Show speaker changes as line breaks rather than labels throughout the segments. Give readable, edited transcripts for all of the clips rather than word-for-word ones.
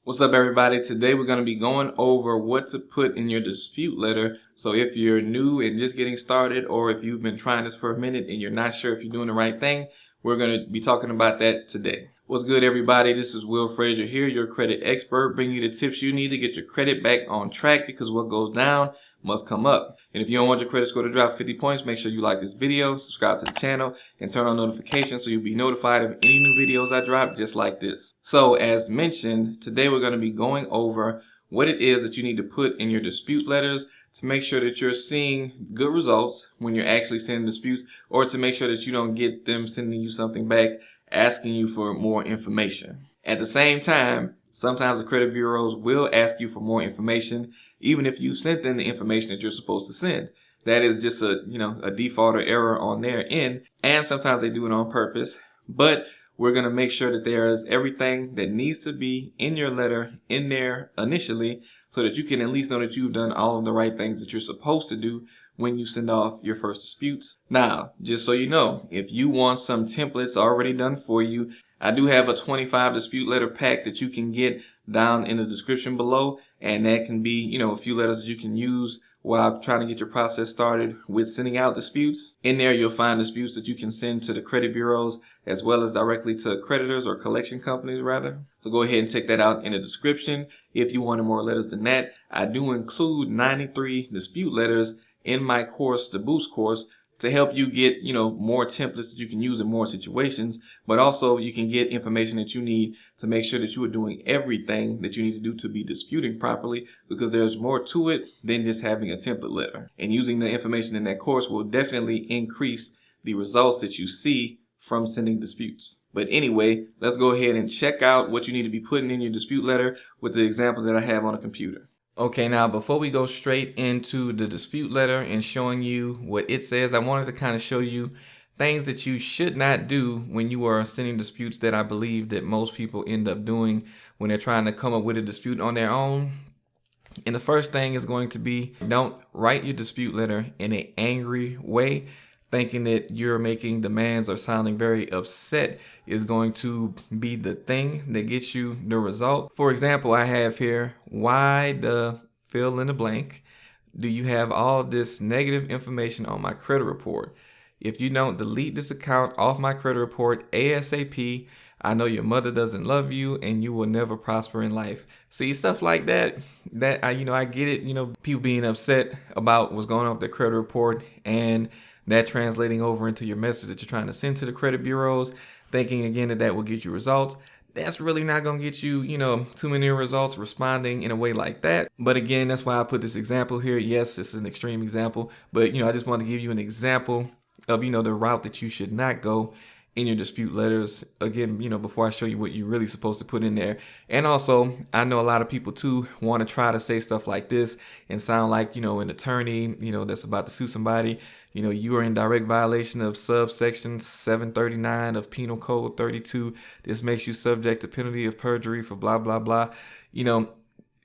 What's up, everybody? Today we're going to be going over what to put in your dispute letter. So if you're new and just getting started, or if you've been trying this for a minute and you're not sure if you're doing the right thing, we're going to be talking about that today. What's good, everybody? This is Will Frazier here, your credit expert, bringing you the tips you need to get your credit back on track, because what goes down must come up. And if you don't want your credit score to drop 50 points, make sure you like this video, subscribe to the channel, and turn on notifications so you'll be notified of any new videos I drop just like this. So as mentioned, today we're going to be going over what it is that you need to put in your dispute letters to make sure that you're seeing good results when you're actually sending disputes, or to make sure that you don't get them sending you something back asking you for more information. At the same time, sometimes the credit bureaus will ask you for more information even if you sent them the information that you're supposed to send. That is just a default or error on their end, and sometimes they do it on purpose. But we're going to make sure that there is everything that needs to be in your letter in there initially, so that you can at least know that you've done all of the right things that you're supposed to do when you send off your first disputes. Now, just so you know, if you want some templates already done for you, I do have a 25 dispute letter pack that you can get down in the description below, and that can be, a few letters that you can use while trying to get your process started with sending out disputes. In there, you'll find disputes that you can send to the credit bureaus as well as directly to creditors, or collection companies rather. So go ahead and check that out in the description. If you wanted more letters than that, I do include 93 dispute letters in my course, the Boost course, to help you get, more templates that you can use in more situations, but also you can get information that you need to make sure that you are doing everything that you need to do to be disputing properly, because there's more to it than just having a template letter. And using the information in that course will definitely increase the results that you see from sending disputes. But anyway, let's go ahead and check out what you need to be putting in your dispute letter with the example that I have on a computer. Okay, now before we go straight into the dispute letter and showing you what it says, I wanted to kind of show you things that you should not do when you are sending disputes that I believe that most people end up doing when they're trying to come up with a dispute on their own. And the first thing is going to be, don't write your dispute letter in an angry way, thinking that you're making demands or sounding very upset is going to be the thing that gets you the result. For example, I have here, why the fill in the blank do you have all this negative information on my credit report? If you don't delete this account off my credit report ASAP, I know your mother doesn't love you and you will never prosper in life. See, stuff like that I get it, people being upset about what's going on with their credit report, and that translating over into your message that you're trying to send to the credit bureaus, thinking again that will get you results. That's really not going to get you, too many results responding in a way like that. But again, that's why I put this example here. Yes, this is an extreme example, but I just want to give you an example of, the route that you should not go in your dispute letters. Again, before I show you what you're really supposed to put in there. And also, I know a lot of people too want to try to say stuff like this and sound like, an attorney, that's about to sue somebody. You are in direct violation of subsection 739 of Penal Code 32. This makes you subject to penalty of perjury for blah, blah, blah.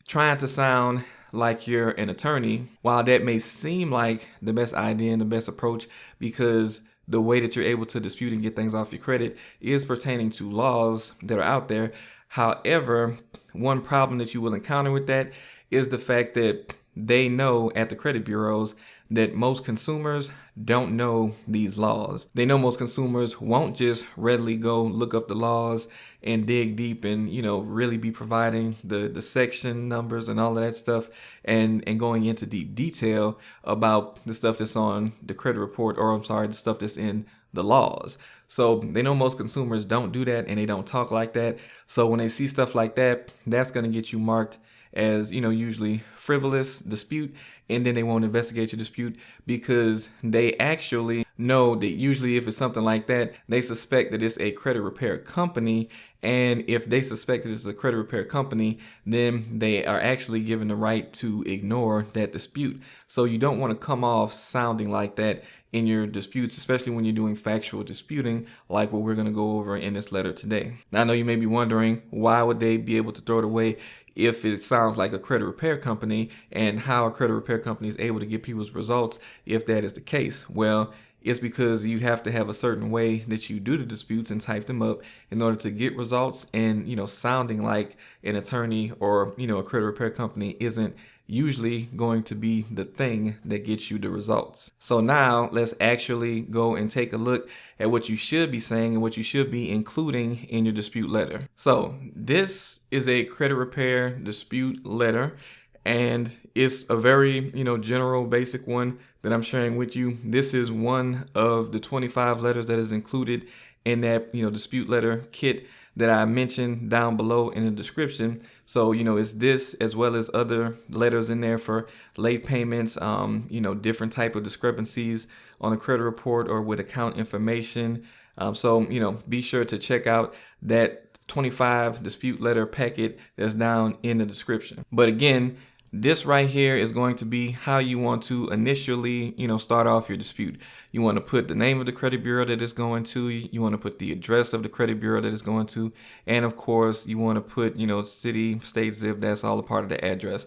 Trying to sound like you're an attorney, while that may seem like the best idea and the best approach, because the way that you're able to dispute and get things off your credit is pertaining to laws that are out there. However, one problem that you will encounter with that is the fact that they know at the credit bureaus that most consumers don't know these laws. They know most consumers won't just readily go look up the laws and dig deep and, really be providing the section numbers and all of that stuff and going into deep detail about the stuff that's on the credit report, or the stuff that's in the laws. So they know most consumers don't do that and they don't talk like that. So when they see stuff like that, that's going to get you marked as, usually frivolous dispute, and then they won't investigate your dispute because they actually know that usually if it's something like that, they suspect that it's a credit repair company. And if they suspect that it's a credit repair company, then they are actually given the right to ignore that dispute. So you don't want to come off sounding like that in your disputes, especially when you're doing factual disputing like what we're going to go over in this letter today. Now, I know you may be wondering, why would they be able to throw it away if it sounds like a credit repair company, and how a credit repair company is able to get people's results if that is the case? Well, it's because you have to have a certain way that you do the disputes and type them up in order to get results. And, sounding like an attorney or, a credit repair company isn't usually going to be the thing that gets you the results. So now let's actually go and take a look at what you should be saying and what you should be including in your dispute letter. So this is a credit repair dispute letter, and it's a very, general basic one that I'm sharing with you. This is one of the 25 letters that is included in that, dispute letter kit that I mentioned down below in the description. So, it's this as well as other letters in there for late payments, different type of discrepancies on a credit report or with account information. So, be sure to check out that 25 dispute letter packet that's down in the description. But again, this right here is going to be how you want to initially, start off your dispute. You want to put the name of the credit bureau that it's going to. You want to put the address of the credit bureau that it's going to. And of course, you want to put, city, state, zip. That's all a part of the address.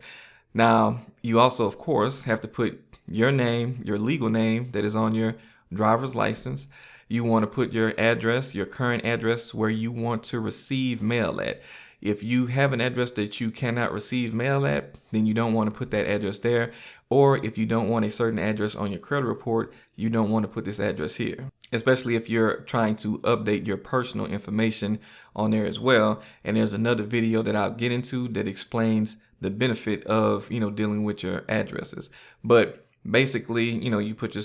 Now, you also, of course, have to put your name, your legal name that is on your driver's license. You want to put your address, your current address where you want to receive mail at. If you have an address that you cannot receive mail at, then you don't want to put that address there. Or if you don't want a certain address on your credit report, you don't want to put this address here, especially if you're trying to update your personal information on there as well. And there's another video that I'll get into that explains the benefit of, dealing with your addresses. But basically, you put your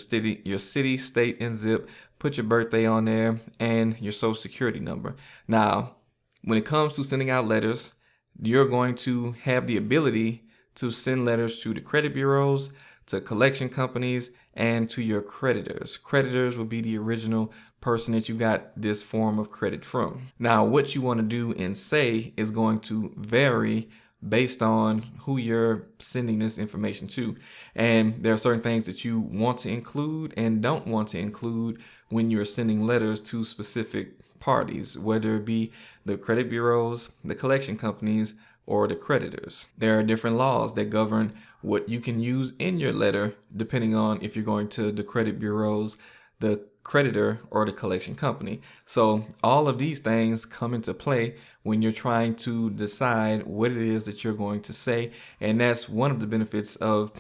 city, state, and zip, put your birthday on there and your social security number. Now, when it comes to sending out letters, you're going to have the ability to send letters to the credit bureaus, to collection companies, and to your creditors. Creditors will be the original person that you got this form of credit from. Now, what you want to do and say is going to vary based on who you're sending this information to. And there are certain things that you want to include and don't want to include when you're sending letters to specific parties, whether it be the credit bureaus, the collection companies, or the creditors. There are different laws that govern what you can use in your letter, depending on if you're going to the credit bureaus, the creditor, or the collection company. So all of these things come into play when you're trying to decide what it is that you're going to say. And that's one of the benefits of,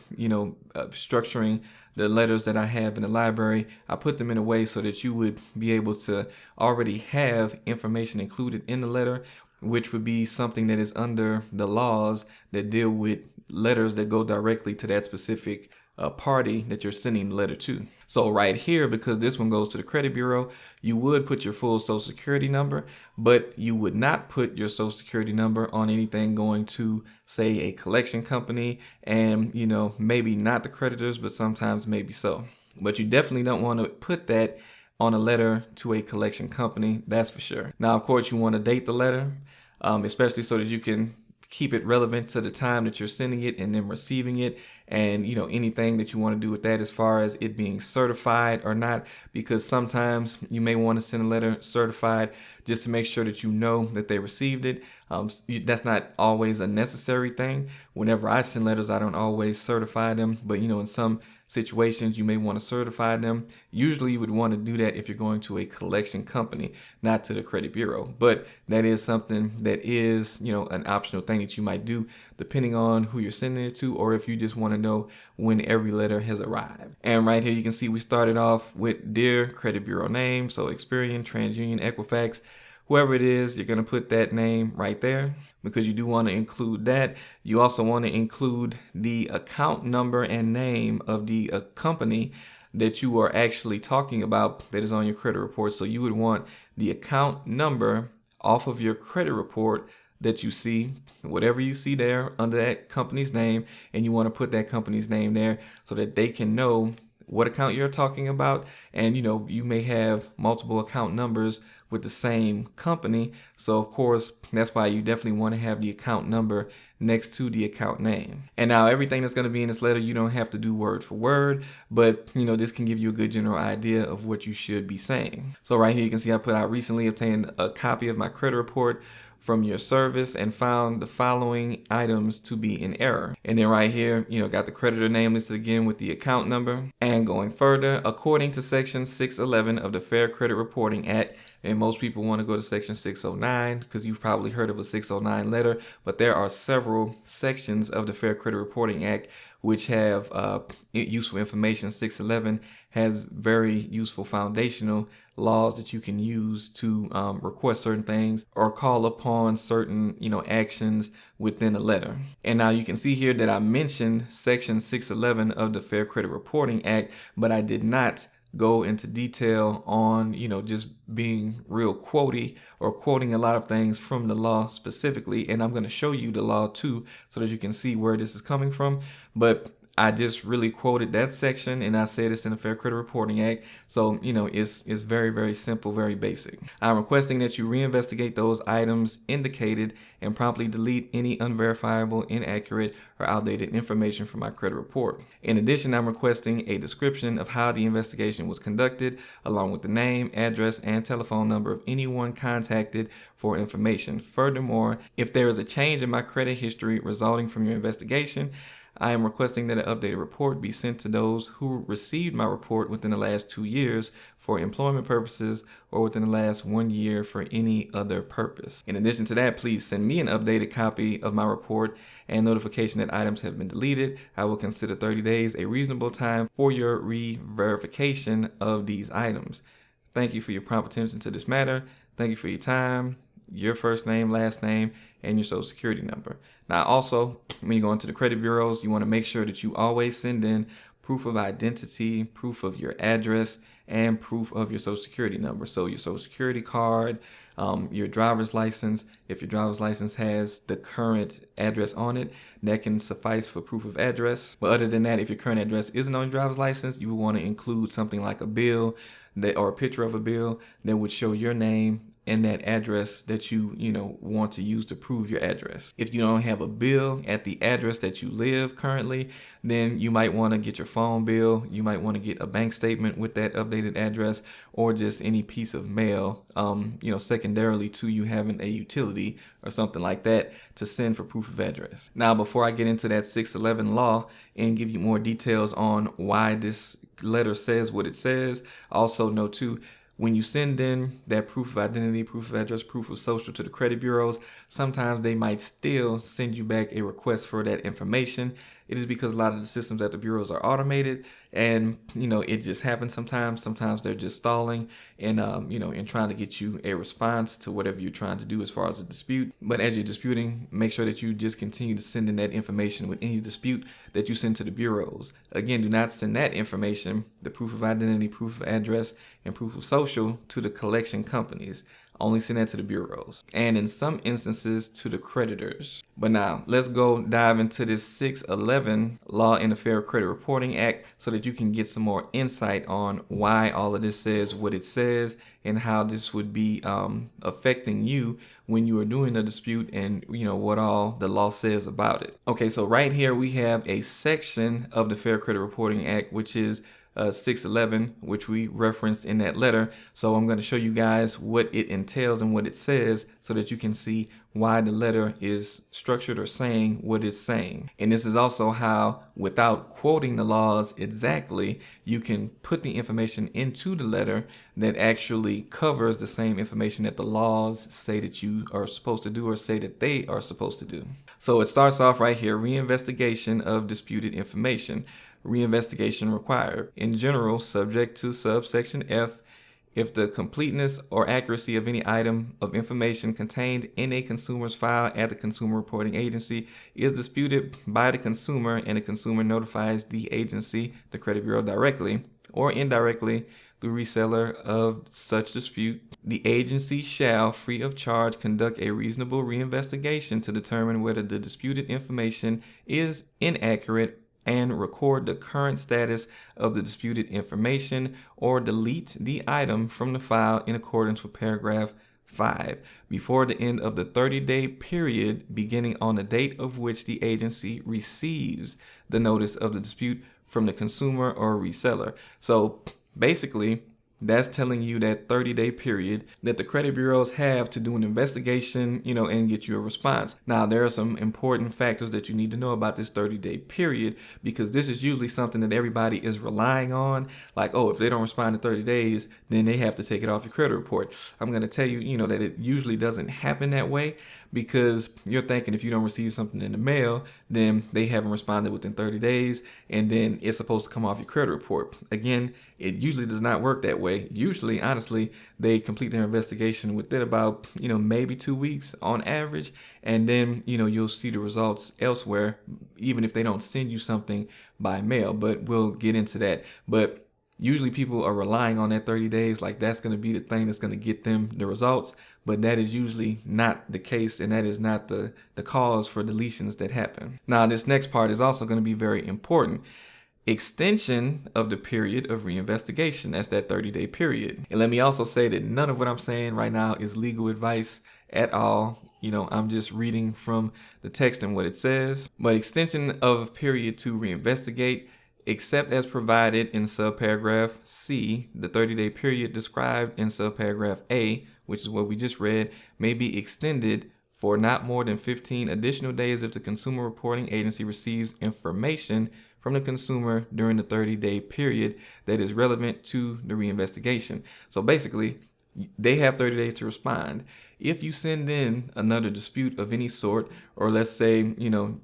structuring the letters that I have in the library. I put them in a way so that you would be able to already have information included in the letter, which would be something that is under the laws that deal with letters that go directly to that specific party that you're sending the letter to. So right here, because this one goes to the credit bureau, you would put your full social security number, but you would not put your social security number on anything going to, say, a collection company, and maybe not the creditors, but sometimes maybe so. But you definitely don't want to put that on a letter to a collection company, that's for sure. Now, of course, you want to date the letter, especially so that you can keep it relevant to the time that you're sending it and then receiving it, and anything that you want to do with that as far as it being certified or not, because sometimes you may want to send a letter certified just to make sure that you know that they received it. That's not always a necessary thing. Whenever I send letters, I don't always certify them, but in some situations you may want to certify them. Usually you would want to do that if you're going to a collection company, not to the credit bureau. But that is something that is, an optional thing that you might do depending on who you're sending it to, or if you just want to know when every letter has arrived. And right here you can see we started off with Dear Credit Bureau Name, so Experian, TransUnion, Equifax. Whoever it is, you're going to put that name right there because you do want to include that. You also want to include the account number and name of the company that you are actually talking about that is on your credit report. So you would want the account number off of your credit report that you see, whatever you see there under that company's name, and you want to put that company's name there so that they can know what account you're talking about. And you may have multiple account numbers with the same company, so of course that's why you definitely want to have the account number next to the account name. And now everything that's going to be in this letter, you don't have to do word for word, but this can give you a good general idea of what you should be saying. So right here you can see I put, I recently obtained a copy of my credit report from your service and found the following items to be in error. And then right here, got the creditor name listed again with the account number. And going further, according to Section 611 of the Fair Credit Reporting Act, and most people want to go to Section 609 because you've probably heard of a 609 letter, but there are several sections of the Fair Credit Reporting Act which have useful information. 611 has very useful foundational laws that you can use to request certain things or call upon certain actions within a letter. And now you can see here that I mentioned Section 611 of the Fair Credit Reporting Act, but I did not go into detail on just being real quotey or quoting a lot of things from the law specifically. And I'm going to show you the law too so that you can see where this is coming from. But I just really quoted that section, and I say this in the Fair Credit Reporting Act. So, it's very, very simple, very basic. I'm requesting that you reinvestigate those items indicated and promptly delete any unverifiable, inaccurate, or outdated information from my credit report. In addition, I'm requesting a description of how the investigation was conducted, along with the name, address, and telephone number of anyone contacted for information. Furthermore, if there is a change in my credit history resulting from your investigation, I am requesting that an updated report be sent to those who received my report within the last 2 years for employment purposes or within the last 1 year for any other purpose. In addition to that, please send me an updated copy of my report and notification that items have been deleted. I will consider 30 days a reasonable time for your re-verification of these items. Thank you for your prompt attention to this matter. Thank you for your time, your first name, last name, and your social security number. Now, also, when you go into the credit bureaus, you want to make sure that you always send in proof of identity, proof of your address, and proof of your social security number. So your social security card, your driver's license. If your driver's license has the current address on it, that can suffice for proof of address. But other than that, if your current address isn't on your driver's license, you would want to include something like a bill or a picture of a bill that would show your name and that address that you want to use to prove your address. If you don't have a bill at the address that you live currently, then you might want to get your phone bill. You might want to get a bank statement with that updated address, or just any piece of mail, secondarily to you having a utility or something like that to send for proof of address. Now, before I get into that 611 law and give you more details on why this letter says what it says, also know too, when you send in that proof of identity, proof of address, proof of social to the credit bureaus, sometimes they might still send you back a request for that information. It is because a lot of the systems at the bureaus are automated, and it just happens sometimes. Sometimes they're just stalling and in trying to get you a response to whatever you're trying to do as far as a dispute. But as you're disputing, make sure that you just continue to send in that information with any dispute that you send to the bureaus. Again, do not send that information, the proof of identity, proof of address, and proof of social, to the collection companies. Only send that to the bureaus, and in some instances to the creditors. But now let's go dive into this 611 law in the Fair Credit Reporting Act so that you can get some more insight on why all of this says what it says and how this would be affecting you when you are doing a dispute, and what all the law says about it. Okay, so right here we have a section of the Fair Credit Reporting Act, which is 611, which we referenced in that letter. So I'm going to show you guys what it entails and what it says so that you can see why the letter is structured or saying what it's saying. And this is also how, without quoting the laws exactly, you can put the information into the letter that actually covers the same information that the laws say that you are supposed to do or say that they are supposed to do. So it starts off right here: reinvestigation of disputed information. Reinvestigation required. In general, subject to subsection F, if the completeness or accuracy of any item of information contained in a consumer's file at the consumer reporting agency is disputed by the consumer, and the consumer notifies the agency, the credit bureau, directly or indirectly through reseller of such dispute, the agency shall, free of charge, conduct a reasonable reinvestigation to determine whether the disputed information is inaccurate and record the current status of the disputed information, or delete the item from the file in accordance with paragraph 5 before the end of the 30-day period beginning on the date of which the agency receives the notice of the dispute from the consumer or reseller. So basically, that's telling you that 30-day period that the credit bureaus have to do an investigation, and get you a response. Now, there are some important factors that you need to know about this 30-day period, because this is usually something that everybody is relying on. Like, oh, if they don't respond in 30 days, then they have to take it off your credit report. I'm going to tell you, that it usually doesn't happen that way, because you're thinking if you don't receive something in the mail, then they haven't responded within 30 days, and then it's supposed to come off your credit report. Again, it usually does not work that way. Usually, honestly, they complete their investigation within about, maybe 2 weeks on average, and then, you'll see the results elsewhere, even if they don't send you something by mail. But we'll get into that. But usually people are relying on that 30 days, like that's going to be the thing that's going to get them the results. But that is usually not the case, and that is not the cause for deletions that happen. Now, this next part is also going to be very important. Extension of the period of reinvestigation. That's that 30-day period. And let me also say that none of what I'm saying right now is legal advice at all. I'm just reading from the text and what it says. But extension of period to reinvestigate, except as provided in subparagraph C, the 30-day period described in subparagraph A, which is what we just read, may be extended for not more than 15 additional days if the consumer reporting agency receives information from the consumer during the 30-day period that is relevant to the reinvestigation. So basically, they have 30 days to respond. If you send in another dispute of any sort, or let's say,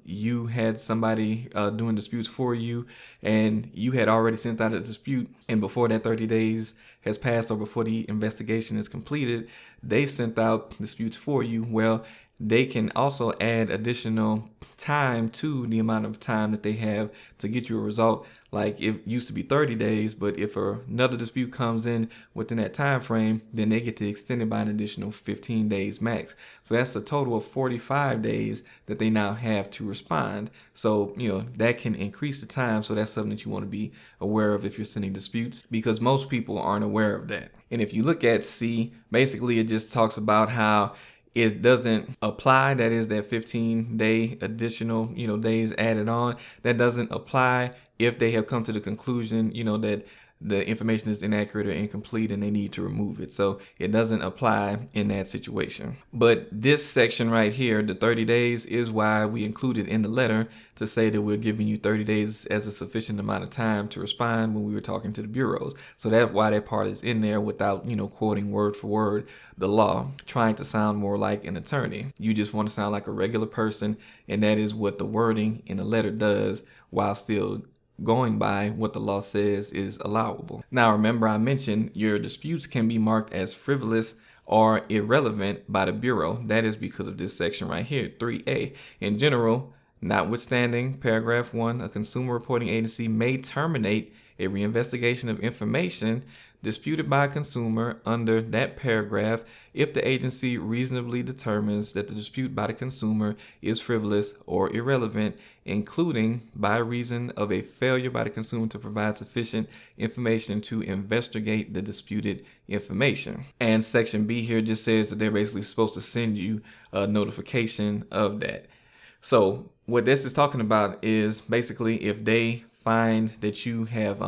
you had somebody doing disputes for you, and you had already sent out a dispute, and before that 30 days has passed or before the investigation is completed, they sent out disputes for you, well, they can also add additional time to the amount of time that they have to get you a result. Like, it used to be 30 days, but if another dispute comes in within that time frame, then they get to extend it by an additional 15 days max. So that's a total of 45 days that they now have to respond. So, that can increase the time. So that's something that you want to be aware of if you're sending disputes, because most people aren't aware of that. And if you look at C, basically it just talks about how it doesn't apply. That is that 15-day additional, days added on. That doesn't apply if they have come to the conclusion, that the information is inaccurate or incomplete and they need to remove it. So it doesn't apply in that situation. But this section right here, the 30 days, is why we included in the letter to say that we're giving you 30 days as a sufficient amount of time to respond when we were talking to the bureaus. So that's why that part is in there without, quoting word for word the law, trying to sound more like an attorney. You just want to sound like a regular person, and that is what the wording in the letter does, while still going by what the law says is allowable. Now, remember, I mentioned your disputes can be marked as frivolous or irrelevant by the bureau. That is because of this section right here, 3A. In general, notwithstanding paragraph 1, a consumer reporting agency may terminate a reinvestigation of information disputed by a consumer under that paragraph if the agency reasonably determines that the dispute by the consumer is frivolous or irrelevant, including by reason of a failure by the consumer to provide sufficient information to investigate the disputed information. And section B here just says that they're basically supposed to send you a notification of that. So what this is talking about is basically if they find that you have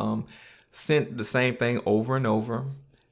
sent the same thing over and over,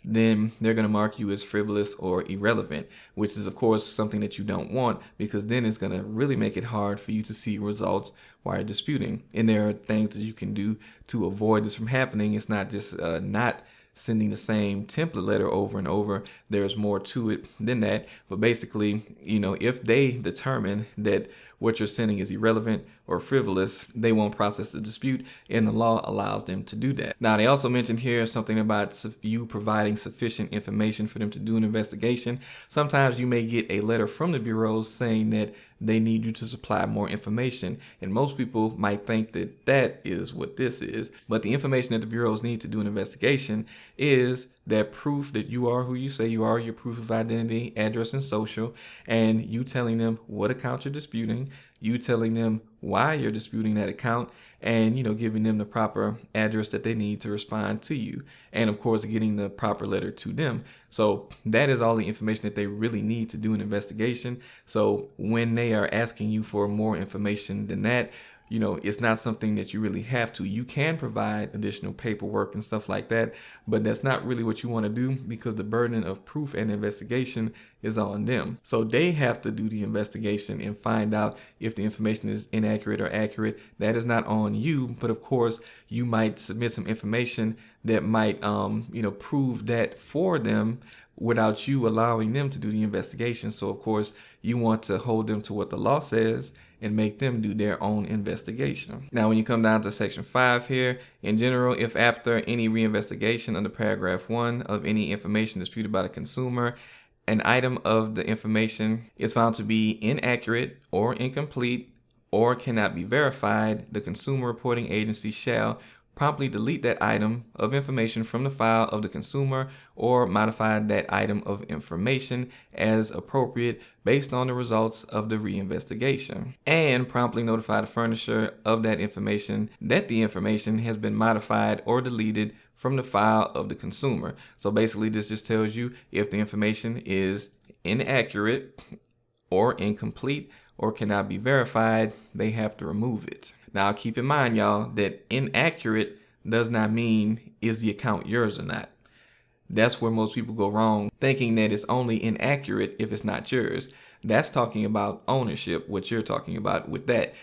then they're going to mark you as frivolous or irrelevant, which is, of course, something that you don't want, because then it's going to really make it hard for you to see results while you're disputing. And there are things that you can do to avoid this from happening. It's not just not sending the same template letter over and over. There's more to it than that. But basically, if they determine that what you're sending is irrelevant or frivolous, they won't process the dispute, and the law allows them to do that. Now, they also mentioned here something about you providing sufficient information for them to do an investigation. Sometimes you may get a letter from the bureaus saying that they need you to supply more information, and most people might think that that is what this is. But the information that the bureaus need to do an investigation is that proof that you are who you say you are, your proof of identity, address, and social, and you telling them what account you're disputing, you telling them why you're disputing that account, and giving them the proper address that they need to respond to you, and of course getting the proper letter to them. So that is all the information that they really need to do an investigation. So when they are asking you for more information than that, it's not something that you really have to. You can provide additional paperwork and stuff like that, but that's not really what you want to do because the burden of proof and investigation is on them. So they have to do the investigation and find out if the information is inaccurate or accurate. That is not on you, but of course you might submit some information that might prove that for them without you allowing them to do the investigation. So of course you want to hold them to what the law says and make them do their own investigation. Now, when you come down to section 5 here, in general, if after any reinvestigation under paragraph 1 of any information disputed by the consumer, an item of the information is found to be inaccurate or incomplete or cannot be verified, the consumer reporting agency shall promptly delete that item of information from the file of the consumer or modify that item of information as appropriate based on the results of the reinvestigation, and promptly notify the furnisher of that information that the information has been modified or deleted from the file of the consumer. So basically this just tells you if the information is inaccurate or incomplete or cannot be verified, they have to remove it. Now keep in mind, y'all, that inaccurate does not mean is the account yours or not. That's where most people go wrong, thinking that it's only inaccurate if it's not yours. That's talking about ownership, what you're talking about with that.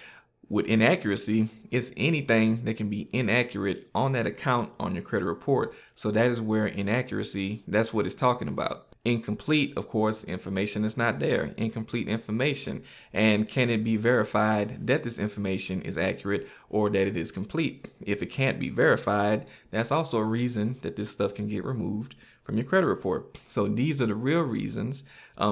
With inaccuracy, it's anything that can be inaccurate on that account on your credit report. So that is where inaccuracy, that's what it's talking about. Incomplete, of course, information is not there. Incomplete information. And can it be verified that this information is accurate or that it is complete? If it can't be verified, that's also a reason that this stuff can get removed from your credit report. So these are the real reasons.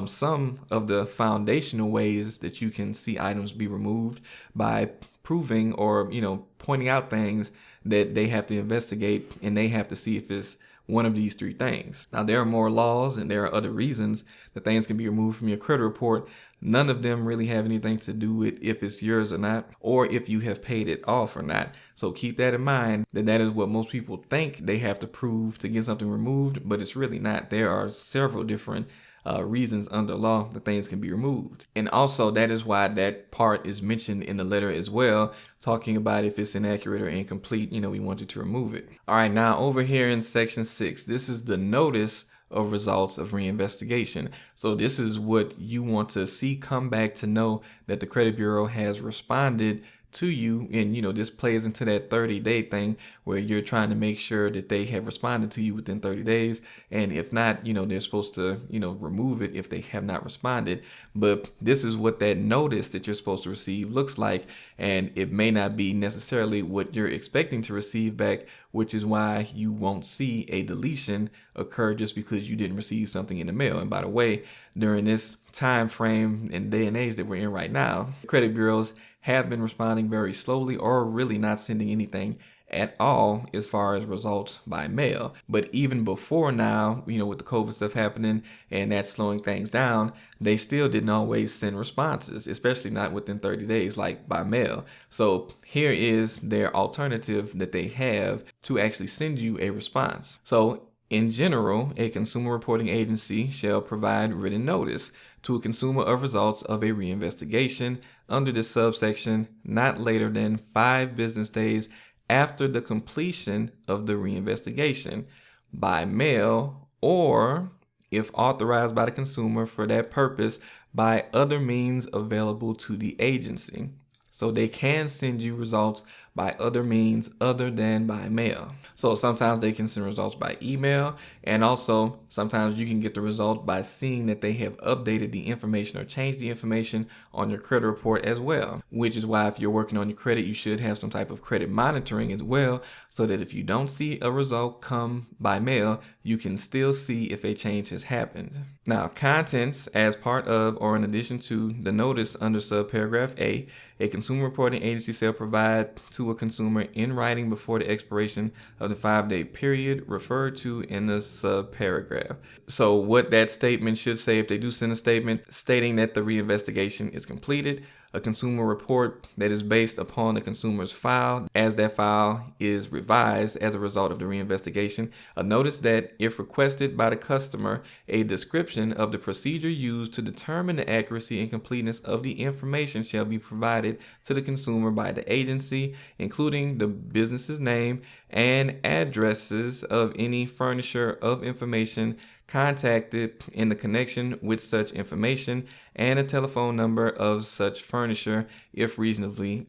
Some of the foundational ways that you can see items be removed by proving or, pointing out things that they have to investigate and they have to see if it's one of these 3 things. Now, there are more laws and there are other reasons that things can be removed from your credit report. None of them really have anything to do with if it's yours or not, or if you have paid it off or not. So keep that in mind, that is what most people think they have to prove to get something removed, but it's really not. There are several different reasons under law that things can be removed. And also that is why that part is mentioned in the letter as well, talking about if it's inaccurate or incomplete, we want you to remove it. All right, now over here in section 6, this is the notice of results of reinvestigation. So this is what you want to see come back to know that the credit bureau has responded to you. And this plays into that 30-day thing where you're trying to make sure that they have responded to you within 30 days. And if not, they're supposed to, remove it if they have not responded. But this is what that notice that you're supposed to receive looks like. And it may not be necessarily what you're expecting to receive back, which is why you won't see a deletion occur just because you didn't receive something in the mail. And by the way, during this time frame and day and age that we're in right now, credit bureaus have been responding very slowly or really not sending anything at all as far as results by mail. But even before now, with the COVID stuff happening and that slowing things down, they still didn't always send responses, especially not within 30 days, like by mail. So here is their alternative that they have to actually send you a response. So in general, a consumer reporting agency shall provide written notice to a consumer of results of a reinvestigation under this subsection not later than 5 business days after the completion of the reinvestigation by mail, or if authorized by the consumer for that purpose by other means available to the agency. So they can send you results by other means other than by mail. So sometimes they can send results by email, and also sometimes you can get the result by seeing that they have updated the information or changed the information on your credit report as well, which is why if you're working on your credit, you should have some type of credit monitoring as well, so that if you don't see a result come by mail, you can still see if a change has happened. Now, contents as part of or in addition to the notice under subparagraph A consumer reporting agency shall provide to a consumer in writing before the expiration of the 5-day period referred to in the subparagraph. So what that statement should say, if they do send a statement stating that the reinvestigation is completed, a consumer report that is based upon the consumer's file as that file is revised as a result of the reinvestigation. Notice that if requested by the customer, a description of the procedure used to determine the accuracy and completeness of the information shall be provided to the consumer by the agency, including the business's name and addresses of any furnisher of information contacted in the connection with such information, and a telephone number of such furnisher if reasonably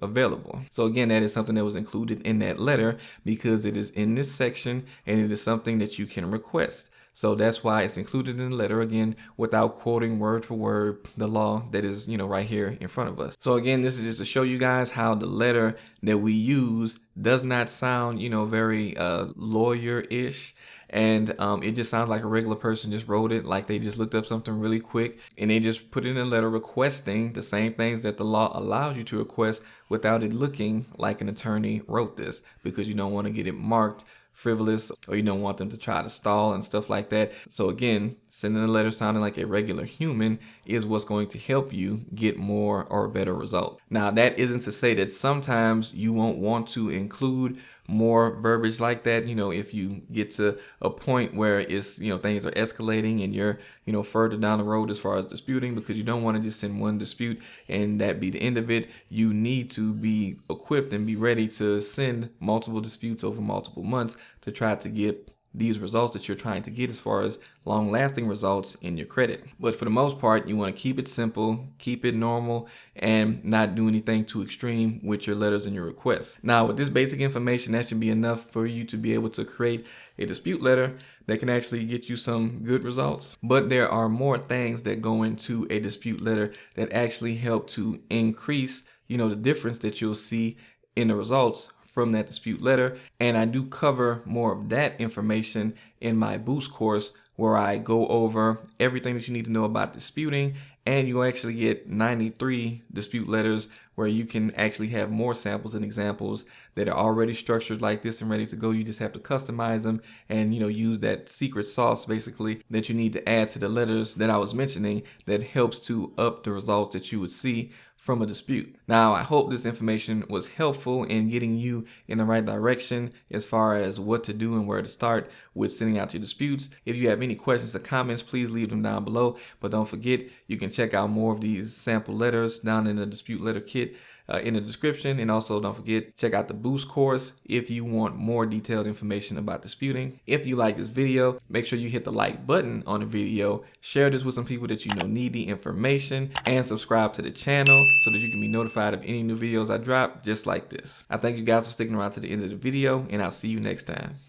available. So again, that is something that was included in that letter because it is in this section and it is something that you can request. So that's why it's included in the letter, again, without quoting word for word the law that is, right here in front of us. So again, this is just to show you guys how the letter that we use does not sound, very lawyer-ish. And it just sounds like a regular person just wrote it, like they just looked up something really quick and they just put in a letter requesting the same things that the law allows you to request without it looking like an attorney wrote this, because you don't want to get it marked frivolous or you don't want them to try to stall and stuff like that. So again, sending a letter sounding like a regular human is what's going to help you get more or better results. Now, that isn't to say that sometimes you won't want to include more verbiage like that, if you get to a point where it's, things are escalating and you're, further down the road as far as disputing, because you don't want to just send one dispute and that be the end of it. You need to be equipped and be ready to send multiple disputes over multiple months to try to get these results that you're trying to get as far as long-lasting results in your credit. But for the most part, you want to keep it simple, keep it normal, and not do anything too extreme with your letters and your requests. Now, with this basic information, that should be enough for you to be able to create a dispute letter that can actually get you some good results. But there are more things that go into a dispute letter that actually help to increase, the difference that you'll see in the results from that dispute letter. And I do cover more of that information in my Boost course, where I go over everything that you need to know about disputing, and you actually get 93 dispute letters where you can actually have more samples and examples that are already structured like this and ready to go. You just have to customize them and, use that secret sauce basically that you need to add to the letters that I was mentioning that helps to up the results that you would see from a dispute. Now, I hope this information was helpful in getting you in the right direction as far as what to do and where to start with sending out your disputes. If you have any questions or comments, please leave them down below. But don't forget, you can check out more of these sample letters down in the dispute letter kit in the description. And also don't forget, check out the Boost course if you want more detailed information about disputing. If you like this video, make sure you hit the like button on the video, share this with some people that you know need the information, and subscribe to the channel so that you can be notified of any new videos I drop just like this. I thank you guys for sticking around to the end of the video, and I'll see you next time.